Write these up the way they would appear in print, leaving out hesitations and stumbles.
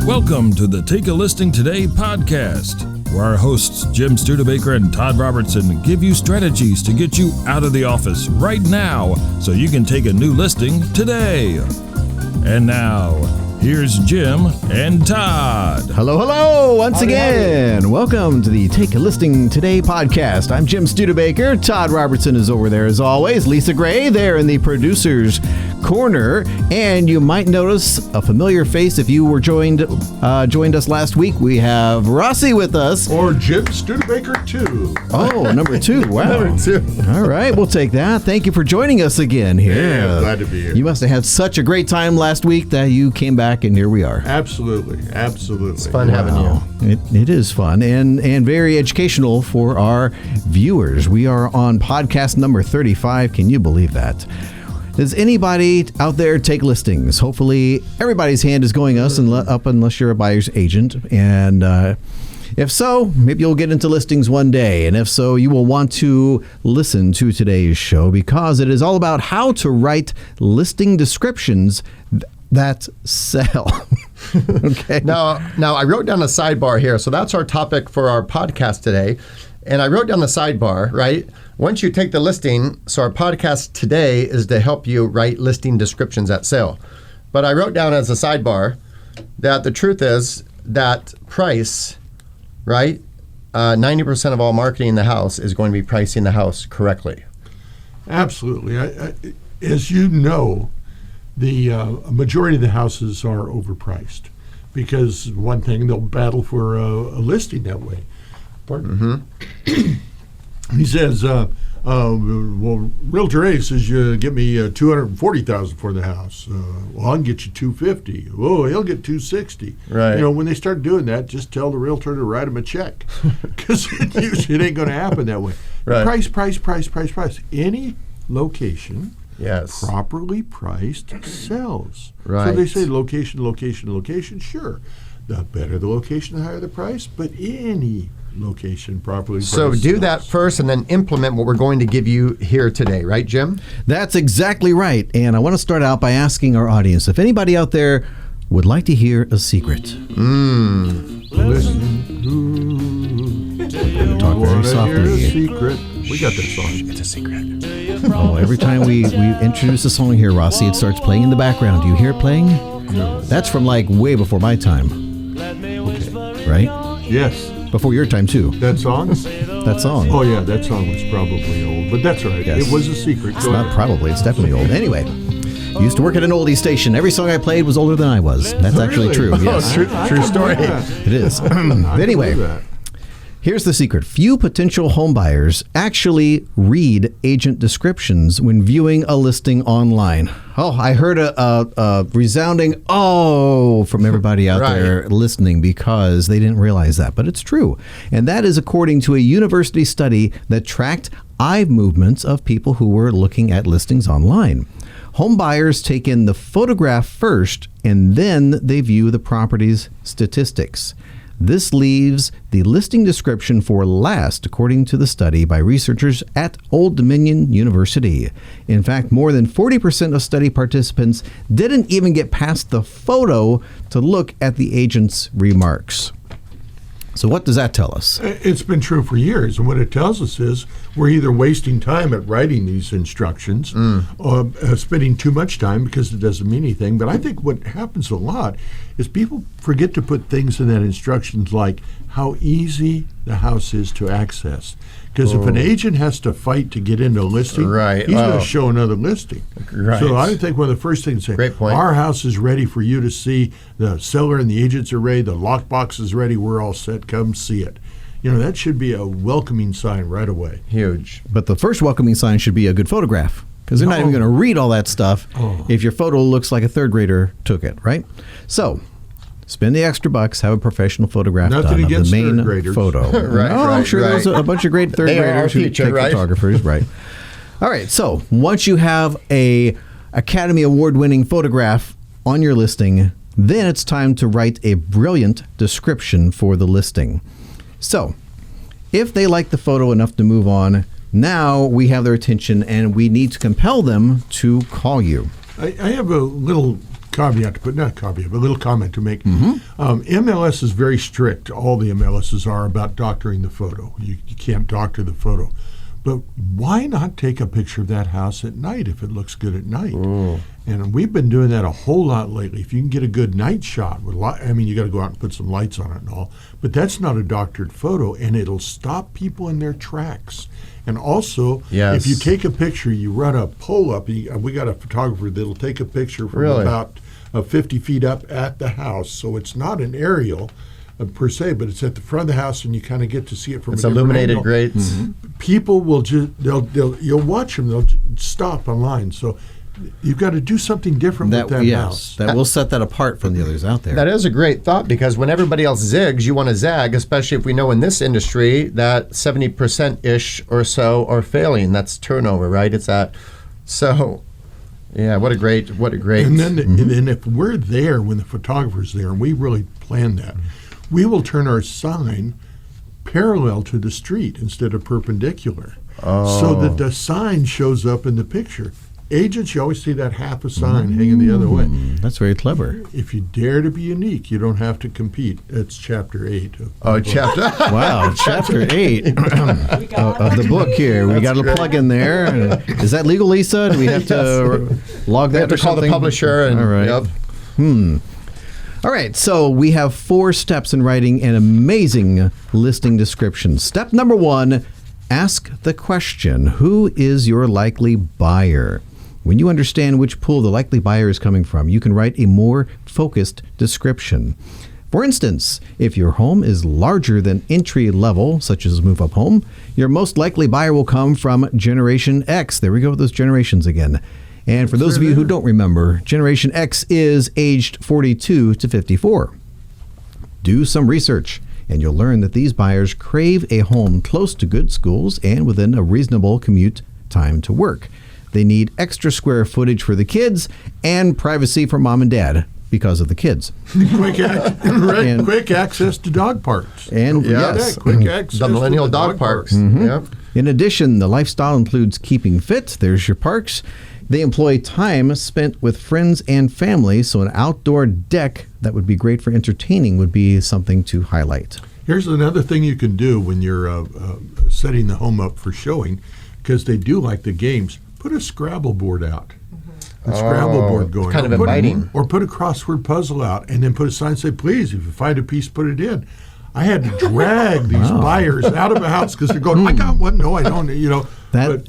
Welcome to the Take a Listing Today podcast, where our hosts Jim Studebaker and Todd Robertson give you strategies to get you out of the office right now so you can take a new listing today. And now, here's Jim and Todd. Hello, once again. Welcome to the Take a Listing Today podcast. I'm Jim Studebaker. Todd Robertson is over there as always. Lisa Gray there in the producer's corner. And you might notice a familiar face if you were joined us last week. We have Rossi with us. Or Jim Studebaker 2. Oh, number 2. Wow. Number 2. All right, we'll take that. Thank you for joining us again here. Yeah, glad to be here. You must have had such a great time last week that you came back and here we are. Absolutely. It's fun having you. It is fun and very educational for our viewers. We are on podcast number 35. Can you believe that? Does anybody out there take listings? Hopefully everybody's hand is going up unless you're a buyer's agent. And if so, maybe you'll get into listings one day. And if so, you will want to listen to today's show because it is all about how to write listing descriptions that sell. Okay. Now I wrote down a sidebar here. So that's our topic for our podcast today. And I wrote down the sidebar, right? Once you take the listing, so our podcast today is to help you write listing descriptions at sale. But I wrote down as a sidebar that the truth is that price, right? 90% of all marketing in the house is going to be pricing the house correctly. Absolutely. As you know, the majority of the houses are overpriced because one thing, they'll battle for a listing that way. Pardon? Mm-hmm. He says, well, Realtor A says you get me $240,000 for the house. Well, I can get you $250,000. Oh, he'll get $260,000. Right. You know, when they start doing that, just tell the realtor to write him a check because it ain't going to happen that way. Right. Price. Any location. Yes. Properly priced sells. Right. So they say location. Sure. The better the location, the higher the price. But any location properly priced So do sells. that first and then implement what we're going to give you here today. Right, Jim? That's exactly right. And I want to start out by asking our audience if anybody out there would like to hear a secret. Listen. Talk very softly. Secret. We got that song. It's a secret. Oh, every time we introduce a song here, Rossi, it starts playing in the background. Do you hear it playing? No. That's from like way before my time. Okay. Right? Yes. Before your time too. That song? That song. Oh, yeah, that song was probably old, but that's all right. Yes. It was a secret. It's not probably. It's definitely old. Anyway, used to work at an oldie station. Every song I played was older than I was. That's actually true. Yes. True story. It is. Anyway. Here's the secret. Few potential homebuyers actually read agent descriptions when viewing a listing online. Oh, I heard a resounding oh from everybody out there listening because they didn't realize that, but it's true. And that is according to a university study that tracked eye movements of people who were looking at listings online. Home buyers take in the photograph first, and then they view the property's statistics. This leaves the listing description for last, according to the study by researchers at Old Dominion University. In fact, more than 40% of study participants didn't even get past the photo to look at the agent's remarks. So what does that tell us? It's been true for years, and what it tells us is we're either wasting time at writing these instructions or spending too much time because it doesn't mean anything. But I think what happens a lot is people forget to put things in that instructions like how easy the house is to access. Because if an agent has to fight to get into a listing, he's going to show another listing. Right. So I think one of the first things to say, Great point. Our house is ready for you to see. The seller and the agents are ready. The lockbox is ready. We're all set. Come see it. You know, that should be a welcoming sign right away. Huge. But the first welcoming sign should be a good photograph, because they're not even going to read all that stuff if your photo looks like a third grader took it, right? So spend the extra bucks, have a professional photograph done of the main photo. I'm sure there's a bunch of great third graders who take photographers, right? All right, so once you have a Academy Award-winning photograph on your listing, then it's time to write a brilliant description for the listing. So if they like the photo enough to move on, now we have their attention and we need to compel them to call you. I have a little caveat to put, not caveat, but a little comment to make. MLS is very strict. All the MLSs are about doctoring the photo. You can't doctor the photo. But why not take a picture of that house at night if it looks good at night? Ooh. And we've been doing that a whole lot lately. If you can get a good night shot with I mean, you got to go out and put some lights on it and all, but that's not a doctored photo, and it'll stop people in their tracks. And also, Yes. if you take a picture, you run a pole up. We got a photographer that'll take a picture from Really? about 50 feet up at the house. So it's not an aerial per se, but it's at the front of the house, and you kind of get to see it from It's a different illuminated angle. grates. People will just you'll watch them. They'll stop online. So you've got to do something different with that house. that will set that apart from the others out there. That is a great thought, because when everybody else zigs, you want to zag, especially if we know in this industry that 70%-ish or so are failing. That's turnover, right? It's that. So, yeah, what a great. And then if we're there when the photographer's there, and we really plan that, we will turn our sign parallel to the street instead of perpendicular, so that the sign shows up in the picture. Agents, you always see that half a sign hanging the other way. That's very clever. If you dare to be unique, you don't have to compete. That's chapter 8. chapter. Wow, chapter 8 of the book here. We got a plug in there. Is that legal, Lisa? Do we have to log that We have to or call the something? publisher. And, All right. Yep. All right, so we have 4 steps in writing an amazing listing description. Step number 1, ask the question, who is your likely buyer? When you understand which pool the likely buyer is coming from, you can write a more focused description. For instance, if your home is larger than entry level, such as move-up home, your most likely buyer will come from Generation X. There we go with those generations again. And for those of you who don't remember, Generation X is aged 42 to 54. Do some research, and you'll learn that these buyers crave a home close to good schools and within a reasonable commute time to work. They need extra square footage for the kids and privacy for mom and dad because of the kids. Quick access to dog parks. And Don't forget yes, that, quick access The millennial to the dog parks. Mm-hmm. Yep. In addition, the lifestyle includes keeping fit. There's your parks. They employ time spent with friends and family, so an outdoor deck that would be great for entertaining would be something to highlight. Here's another thing you can do when you're setting the home up for showing, because they do like the games. Put a Scrabble board out. A Scrabble board going. Kind of Or put inviting. Or put a crossword puzzle out, and then put a sign say, "Please, if you find a piece, put it in." I had to drag these buyers out of the house because they're going, "I got one." No, I don't. But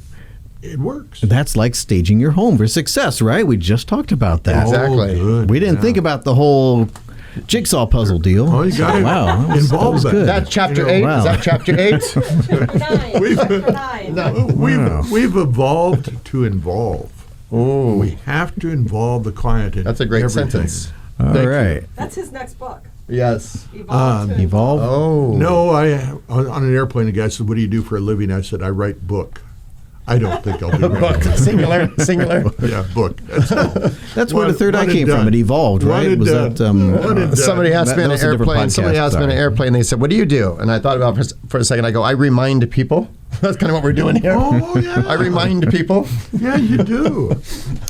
it works. That's like staging your home for success, right? We just talked about that. Exactly. Good. We didn't think about the whole jigsaw puzzle deal. Oh, you got to Wow, involve that. good. That's chapter 8. Wow. Is that chapter 8? We've evolved to involve. Oh, We have to involve the client in that's a great everything. sentence. All Thank you. right. That's his next book. Yes. Evolve. Oh. No, on an airplane, the guy said, "What do you do for a living?" I said, "I write book." I don't think I'll do Book. that. Singular. Yeah, book. That's where the third eye One came and from. done. It evolved, One right? and Was done. that One and done. Somebody asked me That on an was a different airplane. Somebody podcast, asked me on an sorry. airplane. They said, "What do you do?" And I thought about it for a second. I go, "I remind people." That's kind of what we're doing here. Oh, yeah. I remind people. Yeah, you do.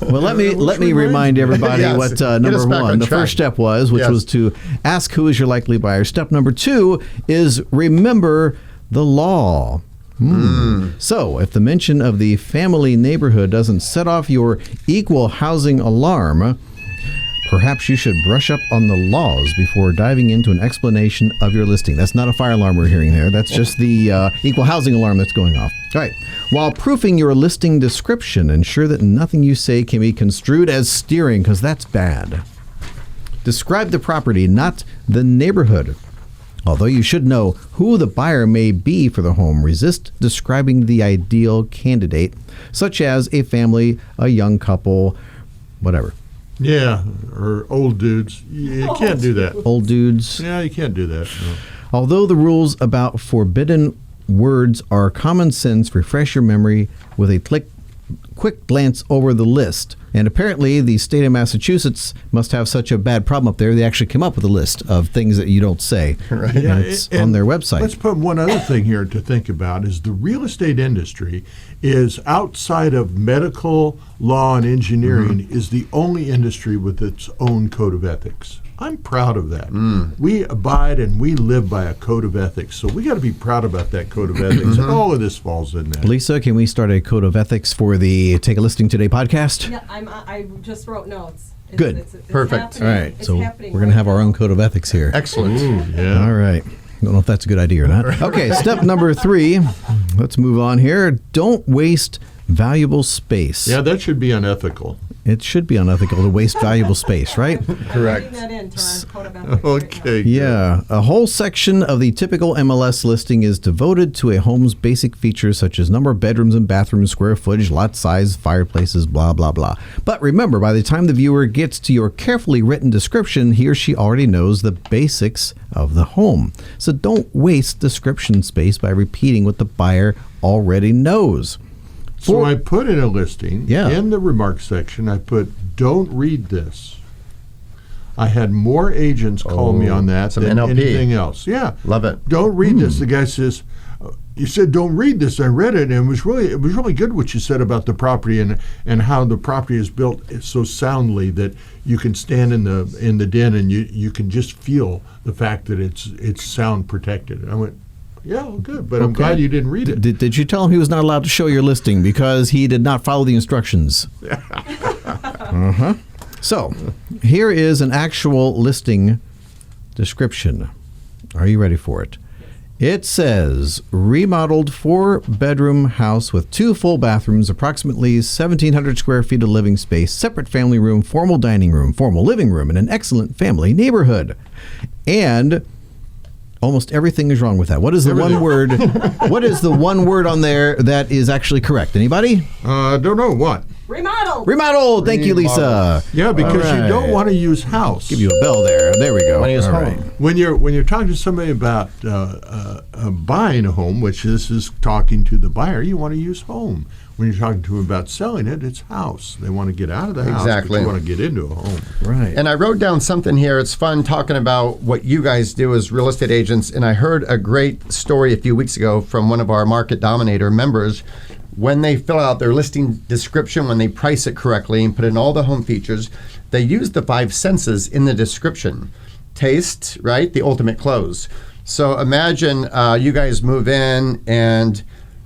Well, let me remind everybody Yes. what Get number us back 1, on the track. first step was, which Yes. was to ask who is your likely buyer. Step number 2 is remember the law. So, if the mention of the family neighborhood doesn't set off your equal housing alarm, perhaps you should brush up on the laws before diving into an explanation of your listing. That's not a fire alarm we're hearing there. That's just the equal housing alarm that's going off. All right. While proofing your listing description, ensure that nothing you say can be construed as steering, because that's bad. Describe the property, not the neighborhood. Although you should know who the buyer may be for the home, resist describing the ideal candidate, such as a family, a young couple, whatever. Yeah, or old dudes. You can't do that. Old dudes. Yeah, you can't do that. No. Although the rules about forbidden words are common sense, refresh your memory with a quick glance over the list. And apparently the state of Massachusetts must have such a bad problem up there, they actually come up with a list of things that you don't say. Right. And it's on their website. Let's put one other thing here to think about is the real estate industry is outside of medical, law, and engineering is the only industry with its own code of ethics. I'm proud of that. We abide and we live by a code of ethics. So we got to be proud about that code of ethics. And all of this falls in there. Lisa, can we start a code of ethics for the Take a Listing Today podcast? Yeah, I just wrote notes. Good. It's All Perfect. happening. right, It's so happening we're going to right have our now. own code of ethics here. Excellent. Yeah. All right. Don't know if that's a good idea or not. Okay, step number 3. Let's move on here. Don't waste valuable space. Yeah, that should be unethical. It should be unethical to waste valuable space, right? Correct. Putting that into our code of ethics right now. Okay. Yeah. A whole section of the typical MLS listing is devoted to a home's basic features such as number of bedrooms and bathrooms, square footage, lot size, fireplaces, blah, blah, blah. But remember, by the time the viewer gets to your carefully written description, he or she already knows the basics of the home. So don't waste description space by repeating what the buyer already knows. So I put in a listing, Yeah. in the remarks section, I put, don't read this. I had more agents call me on that some than NLP. anything else. Yeah. Love it. Don't read this. The guy says, you said don't read this. I read it, and it was really good what you said about the property and how the property is built so soundly that you can stand in the den and you can just feel the fact that it's sound protected. And I went, yeah, well, good, but I'm Okay. glad you didn't read it. Did you tell him he was not allowed to show your listing because he did not follow the instructions? So, here is an actual listing description. Are you ready for it? It says, remodeled 4-bedroom house with 2 full bathrooms, approximately 1,700 square feet of living space, separate family room, formal dining room, formal living room, and an excellent family neighborhood. And almost everything is wrong with that. What is the one word? What is the one word on there that is actually correct? Anybody? Don't know what. Remodeled. Remodeled. Thank you, Lisa. Yeah, because All you don't right. want to use house. Give you a bell there. There we go. When he was All home. right. When you're talking to somebody about buying a home, which this is talking to the buyer, you want to use home. When you're talking to them about selling it, it's house. They want to get out of the house, Exactly. but you want to get into a home. Right. And I wrote down something here. It's fun talking about what you guys do as real estate agents. And I heard a great story a few weeks ago from one of our Market Dominator members. When they fill out their listing description, when they price it correctly and put in all the home features, they use the 5 senses in the description. Taste, right? The ultimate close. So imagine you guys move in and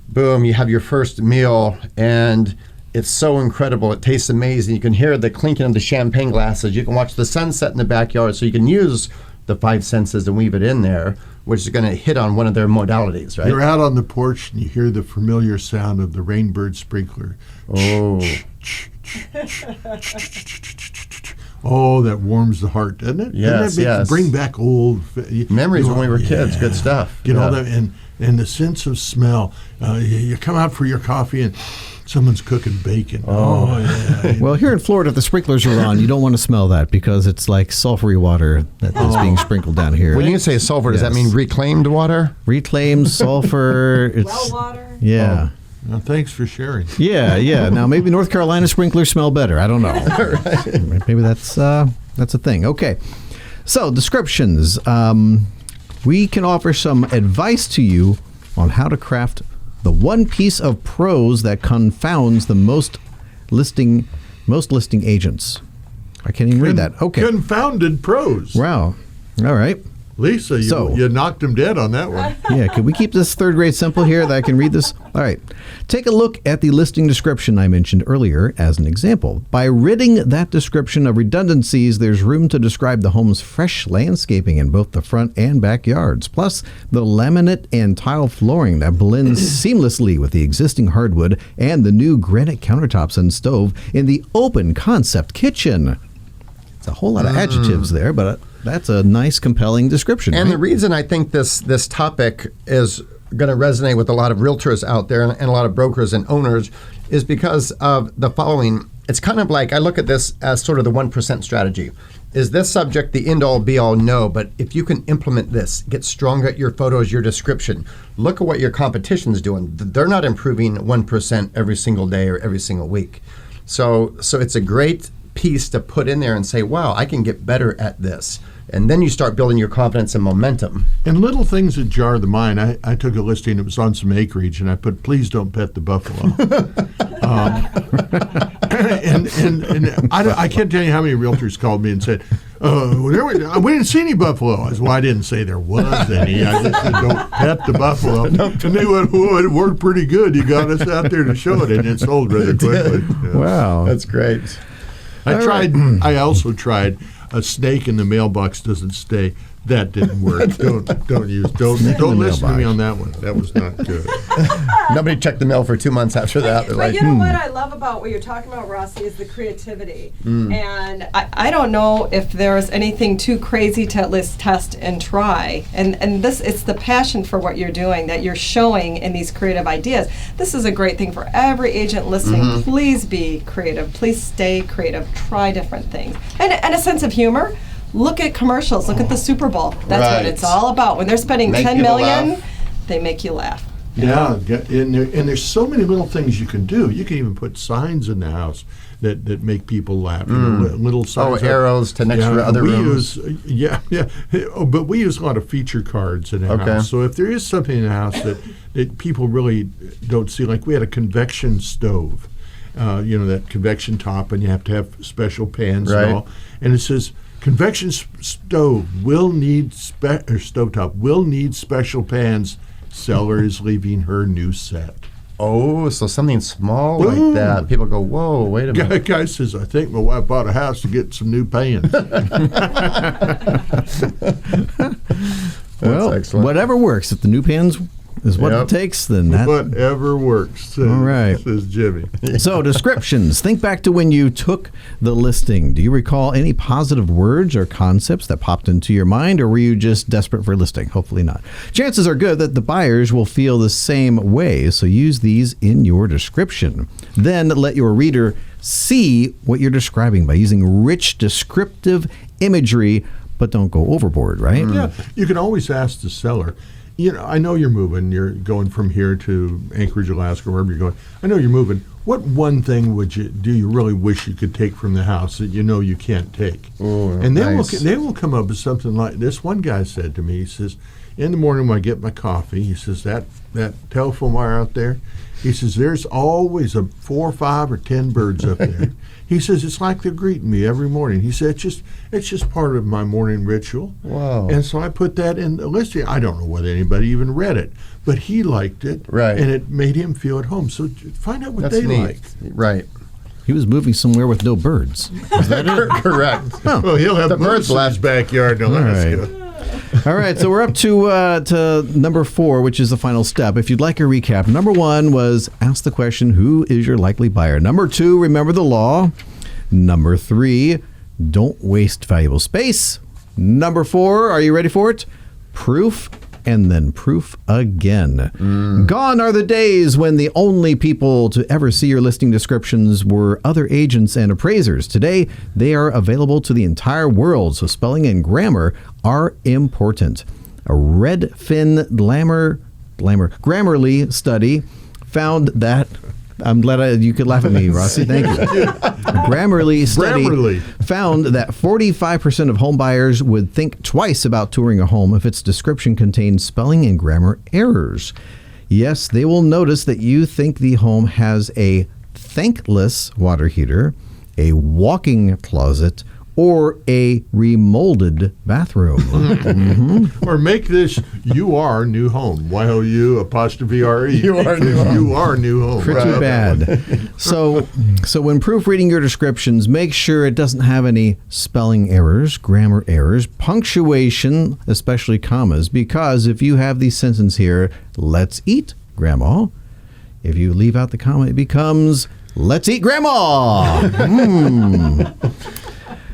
boom, you have your first meal and it's so incredible. It tastes amazing. You can hear the clinking of the champagne glasses. You can watch the sunset in the backyard. So you can use the 5 senses and weave it in there, which is going to hit on one of their modalities, right? You're out on the porch and you hear the familiar sound of the rainbird sprinkler. Oh, Oh, that warms the heart, doesn't it? Yes, Doesn't that make, yes. bring back old memories when we were kids. Good stuff. Get all Yeah. that and the sense of smell. You come out for your coffee and someone's cooking bacon. Oh yeah. Well, here in Florida, if the sprinklers are on, you don't want to smell that because it's like sulfury water that is being sprinkled down here. When you say sulfur, does that Yes. mean reclaimed water? Reclaimed sulfur. It's Well water. yeah. Well, thanks for sharing. Yeah. Now maybe North Carolina sprinklers smell better. I don't know. Maybe that's a thing. Okay. So descriptions. We can offer some advice to you on how to craft the one piece of prose that confounds the most listing agents. I can't even read that. Okay. Confounded prose. Wow. All right. Lisa, you knocked him dead on that one. Yeah, can we keep this 3rd grade simple here that I can read this? All right. Take a look at the listing description I mentioned earlier as an example. By ridding that description of redundancies, there's room to describe the home's fresh landscaping in both the front and backyards, plus the laminate and tile flooring that blends seamlessly with the existing hardwood and the new granite countertops and stove in the open concept kitchen. It's a whole lot of adjectives there, but that's a nice, compelling description. And right? the reason I think this topic is going to resonate with a lot of realtors out there and a lot of brokers and owners is because of the following. It's kind of like I look at this as sort of the 1% strategy. is this subject the end all be all? No, but if you can implement this, get stronger at your photos, your description, look at what your competition's doing. They're not improving 1% every single day or every single week. So it's a great piece to put in there and say, wow, I can get better at this. And then you start building your confidence and momentum. And little things that jar the mind. I took a listing, it was on some acreage, and I put, please don't pet the buffalo. And I can't tell you how many realtors called me and said, we didn't see any buffalo. I said, well, I didn't say there was any. I just said, don't pet the buffalo. And they went, well, it worked pretty good. You got us out there to show it, and it sold rather quickly. Yeah. Wow. That's great. I also tried a snake in the mailbox doesn't stay. That didn't work. Don't listen to me on that one. That was not good. Nobody checked the mail for 2 months after that. They're But like, you know what I love about what you're talking about, Rossi, is the creativity. And I don't know if there's anything too crazy to at least test and try. And this, it's the passion for what you're doing that you're showing in these creative ideas. This is a great thing for every agent listening. Please be creative. Please stay creative. Try different things. And a sense of humor. Look at commercials. Look at the Super Bowl. That's what it's all about. When they're spending Make $10 people million, laugh. they make you laugh. Yeah, and there's so many little things you can do. You can even put signs in the house that make people laugh. You know, little signs. oh, arrows to next to other rooms. But we use a lot of feature cards in the house. So if there is something in the house that people really don't see, like we had a convection stove, that convection top, and you have to have special pans and all. And it says, convection stove will need stovetop will need special pans. Seller is leaving her new set. Oh, so something small like that. People go, whoa, wait a minute. Guy says, I think my wife bought a house to get some new pans. Well, excellent. whatever works. If the new pans is what it takes, then that. Whatever works, All right. says Jimmy. So, descriptions. Think back to when you took the listing. Do you recall any positive words or concepts that popped into your mind, or were you just desperate for a listing? Hopefully not. Chances are good that the buyers will feel the same way, so use these in your description. Then let your reader see what you're describing by using rich descriptive imagery, but don't go overboard, right? Yeah, you can always ask the seller, I know you're moving. You're going from here to Anchorage, Alaska, wherever you're going. I know you're moving. What one thing do you really wish you could take from the house that you know you can't take? And they will come up with something like this. One guy said to me, he says, in the morning when I get my coffee, he says, that telephone wire out there, he says, there's always 4 or 5 or 10 birds up there. He says, it's like they're greeting me every morning. He said, it's just part of my morning ritual. Wow. And so I put that in the listing. I don't know whether anybody even read it, but he liked it. Right. And it made him feel at home. So find out what That's they neat. like. Right. He was moving somewhere with no birds. Is that it? Correct. Well, he'll have The birds birds in left. his backyard in Alaska. All right, so we're up to number 4, which is the final step. If you'd like a recap, number 1 was ask the question, who is your likely buyer? Number 2, remember the law. Number 3, don't waste valuable space. Number 4, are you ready for it? Proof, and then proof again. Gone are the days when the only people to ever see your listing descriptions were other agents and appraisers. Today, they are available to the entire world, so spelling and grammar are important. A Redfin Grammarly study found that I'm glad you could laugh at me, Rossi. Thank you. A Grammarly study found that 45% of home buyers would think twice about touring a home if its description contains spelling and grammar errors. Yes, they will notice that you think the home has a thankless water heater, a walk-in closet, or a remolded bathroom. Or make this you are new home. Y-O-U''RE. You are new home. You are new home. Pretty bad. So when proofreading your descriptions, make sure it doesn't have any spelling errors, grammar errors, punctuation, especially commas, because if you have the sentence here, let's eat, Grandma. If you leave out the comma, it becomes, let's eat, Grandma.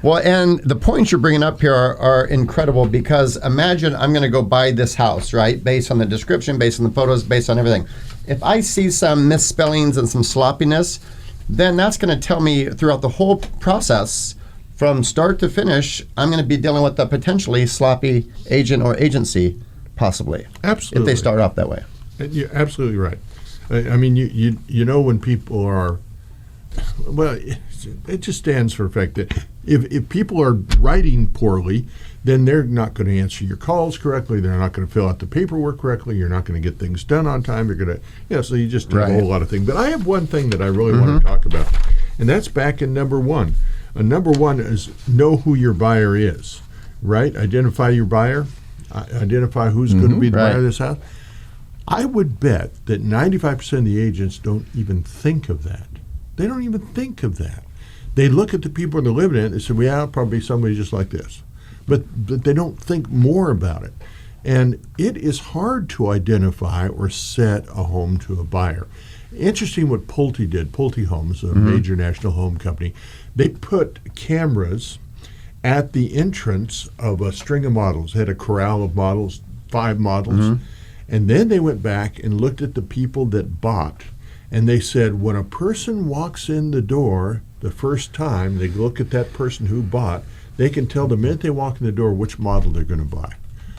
Well, and the points you're bringing up here are incredible, because imagine I'm going to go buy this house, right? Based on the description, based on the photos, based on everything. If I see some misspellings and some sloppiness, then that's going to tell me throughout the whole process, from start to finish, I'm going to be dealing with a potentially sloppy agent or agency, possibly. Absolutely. If they start off that way. You're absolutely right. I mean, you know when people are, well, it just stands for the fact that if people are writing poorly, then they're not going to answer your calls correctly. They're not going to fill out the paperwork correctly. You're not going to get things done on time. You're going to, so you just do a whole lot of things. But I have one thing that I really want to talk about, and that's back in number one. Number one is know who your buyer is, right? Identify your buyer. Identify who's going to be the buyer of this house. I would bet that 95% of the agents don't even think of that. They don't even think of that. They look at the people they're living in and they say, well, it'll probably be somebody just like this. But they don't think more about it. And it is hard to identify or set a home to a buyer. Interesting what Pulte did. Pulte Homes, a major national home company, they put cameras at the entrance of a string of models. They had a corral of models, 5 models. And then they went back and looked at the people that bought. And they said, when a person walks in the door the first time, they look at that person who bought, they can tell the minute they walk in the door which model they're going to buy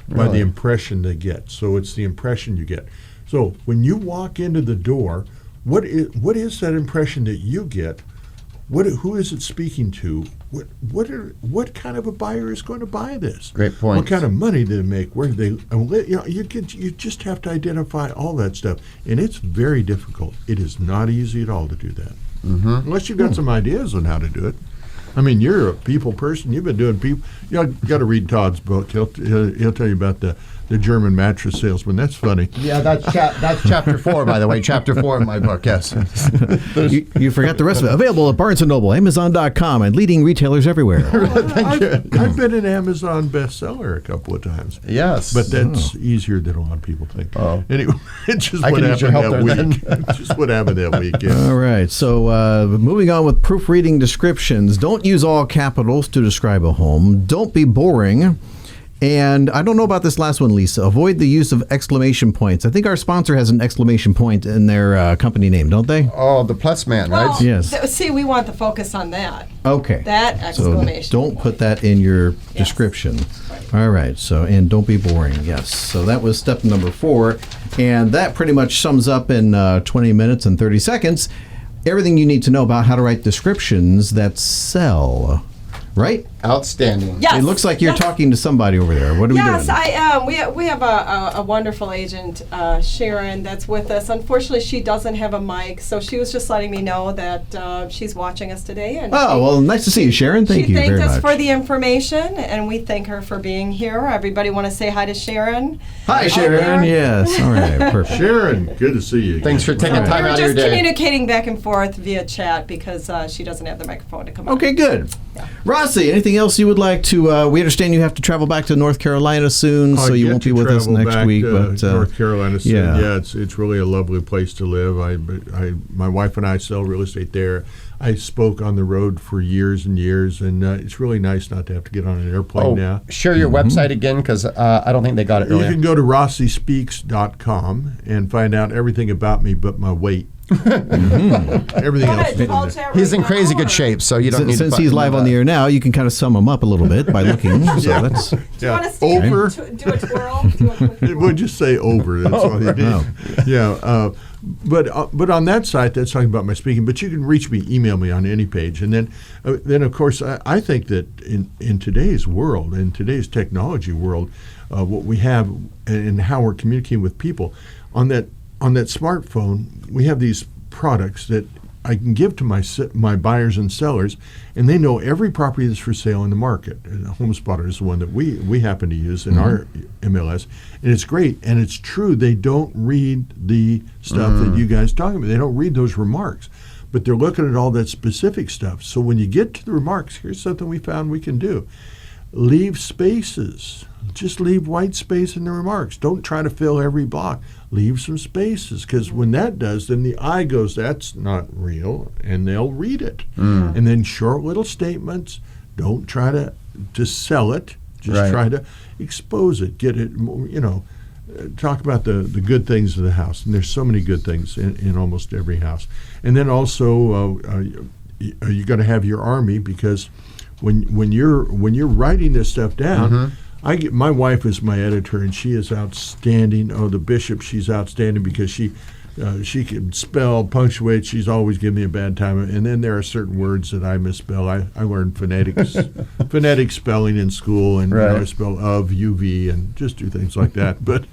by the impression they get. So it's the impression you get. So when you walk into the door, what is that impression that you get? Who is it speaking to? What kind of a buyer is going to buy this? Great point. What kind of money do they make? Where do they? You just have to identify all that stuff, and it's very difficult. It is not easy at all to do that, unless you've got some ideas on how to do it. I mean, you're a people person. You've been doing people. You got to read Todd's book. He'll tell you about the German mattress salesman. That's funny. Yeah, that's chapter 4, by the way. Chapter 4 in my book, yes. You forgot the rest of it. Available at Barnes & Noble, Amazon.com, and leading retailers everywhere. I've been an Amazon bestseller a couple of times. Yes. But that's easier than a lot of people think. Oh. Anyway, it's just I what can use your happened help that there week. Just what happened that week, yeah. All right. So moving on with proofreading descriptions. Don't use all capitals to describe a home. Don't be boring. And I don't know about this last one, Lisa. Avoid the use of exclamation points. I think our sponsor has an exclamation point in their company name, don't they? Oh, the plus man, right? Well, Yes. See, we want the focus on that. Okay. That exclamation So don't point. put that in your description. All right. So, and don't be boring. Yes. So that was step number 4. And that pretty much sums up in 20 minutes and 30 seconds everything you need to know about how to write descriptions that sell. Right? Outstanding. Yes. It looks like you're talking to somebody over there. What are we doing? Yes, I am. We have a wonderful agent, Sharon, that's with us. Unfortunately, she doesn't have a mic, so she was just letting me know that she's watching us today. And Well, nice to see you, Sharon. Thank you very much. She thanked us for the information, and we thank her for being here. Everybody want to say hi to Sharon? Hi, Sharon. Yes. All right. Perfect. Sharon, good to see you again. Thanks for taking time We were out of your just day. communicating back and forth via chat because she doesn't have the microphone to come on. Okay, good. Rossi, anything else you would like to? We understand you have to travel back to North Carolina soon, so you won't be with us next week. But North Carolina soon. yeah. Yeah, it's really a lovely place to live. My wife and I sell real estate there. I spoke on the road for years and years, and it's really nice not to have to get on an airplane now. Share your website again, because I don't think they got it You earlier. can go to rossispeaks.com and find out everything about me but my weight. Everything else is in there. He's in crazy good shape, so you don't need to Since he's live on the air now, you can kind of sum him up a little bit by looking. So that's Do you want to stand Over. do a twirl? Do a quick We'll just say over. That's all you need. Oh. Yeah. But on that site, that's talking about my speaking. But you can reach me, email me on any page, and then of course I think that in today's world, in today's technology world, what we have and how we're communicating with people on that smartphone, we have these products that I can give to my buyers and sellers, and they know every property that's for sale in the market. And HomeSpotter is the one that we happen to use in our MLS, and it's great, and it's true. They don't read the stuff that you guys talking about. They don't read those remarks, but they're looking at all that specific stuff. So when you get to the remarks, here's something we found we can do. Leave spaces. Just leave white space in the remarks. Don't try to fill every block. Leave some spaces, because when that does, then the eye goes, that's not real, and they'll read it. And then short little statements. Don't try to sell it. Just try to expose it. Get it, talk about the good things of the house. And there's so many good things in almost every house. And then also, you got to have your army, because when you're writing this stuff down, my wife is my editor, and she is outstanding. Oh, the Bishop, she's outstanding because she can spell, punctuate. She's always giving me a bad time. And then there are certain words that I misspell. I learned phonetic spelling in school, and I spell of, UV, and just do things like that. But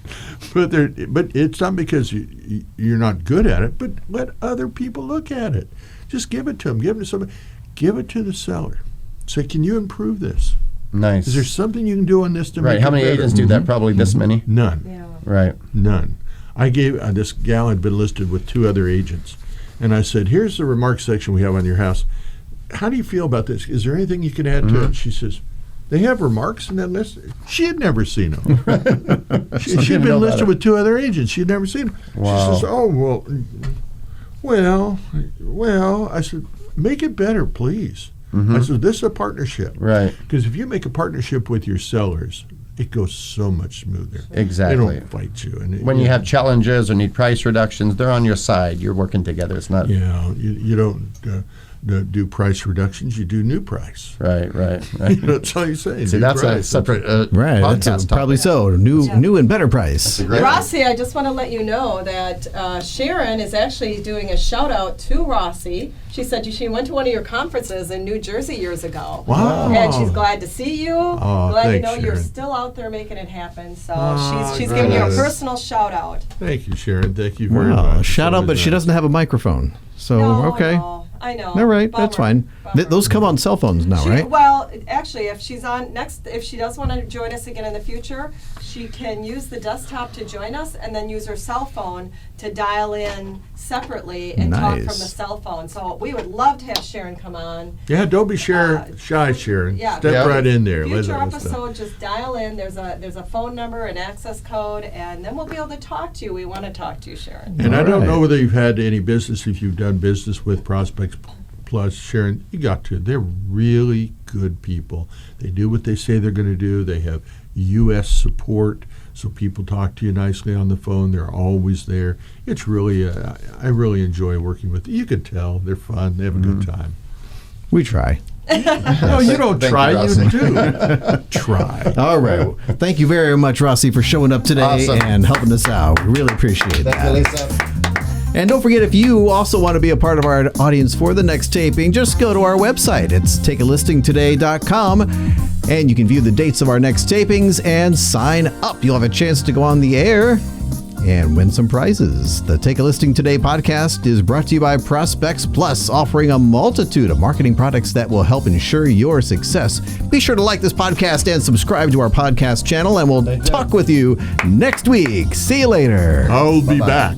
it's not because you're not good at it, but let other people look at it. Just give it to them. Give it to somebody. Give it to the seller. Say, can you improve this? Nice. Is there something you can do on this to make it How many better? agents do that? Probably this many? None. Yeah. Right. None. I gave this gal had been listed with 2 other agents, and I said, "Here's the remarks section we have on your house. How do you feel about this? Is there anything you can add to it?" She says, "They have remarks in that list." She had never seen them. She'd been listed with 2 other agents. She'd never seen them. Wow. She says, "Oh well." I said, "Make it better, please." I said, "This is a partnership, Right. Because if you make a partnership with your sellers, it goes so much smoother. Exactly. They don't fight you. And When you have challenges or need price reductions, they're on your side. You're working together. It's not. Yeah, you don't do price reductions. You do new price. Right. That's all you say. See, new that's price. a separate Right, podcast that's topic. probably so. New and better price. Great. Rossi, I just want to let you know that Sharon is actually doing a shout out to Rossi. She said she went to one of your conferences in New Jersey years ago. Wow. And she's glad to see you. Glad to thanks, know you're Sharon. still out there making it happen. So she's great. giving you a personal shout out. Thank you, Sharon. Thank you very Wow, much. shout It's out, but always she nice. doesn't have a microphone. So, okay. No, I know. All right, that's Bummer. fine. Those come on cell phones now, right? Well, actually, if she does want to join us again in the future, she can use the desktop to join us, and then use her cell phone to dial in separately and talk from the Nice. cell phone. So we would love to have Sharon come on. Yeah, don't be shy, Sharon. Yeah. Step right in there. Future Let's- episode, just dial in. There's a phone number, an access code, and then we'll be able to talk to you. We want to talk to you, Sharon. And I All don't know right. whether you've had any business, if you've done business with Prospects Plus, Sharon, you got to. They're really good people. They do what they say they're going to do. They have U.S. support, so people talk to you nicely on the phone. They're always there. It's really, I really enjoy working with them. You can tell. They're fun. They have a good time. We try. No, you don't Thank try. you, Rossi. You do. Try. All right. Thank you very much, Rossi, for showing up today Awesome. and helping us out. We really appreciate Thank that. you, Lisa. And don't forget, if you also want to be a part of our audience for the next taping, just go to our website. It's takealistingtoday.com, and you can view the dates of our next tapings and sign up. You'll have a chance to go on the air and win some prizes. The Take a Listing Today podcast is brought to you by Prospects Plus, offering a multitude of marketing products that will help ensure your success. Be sure to like this podcast and subscribe to our podcast channel, and we'll talk with you next week. See you later. I'll be back.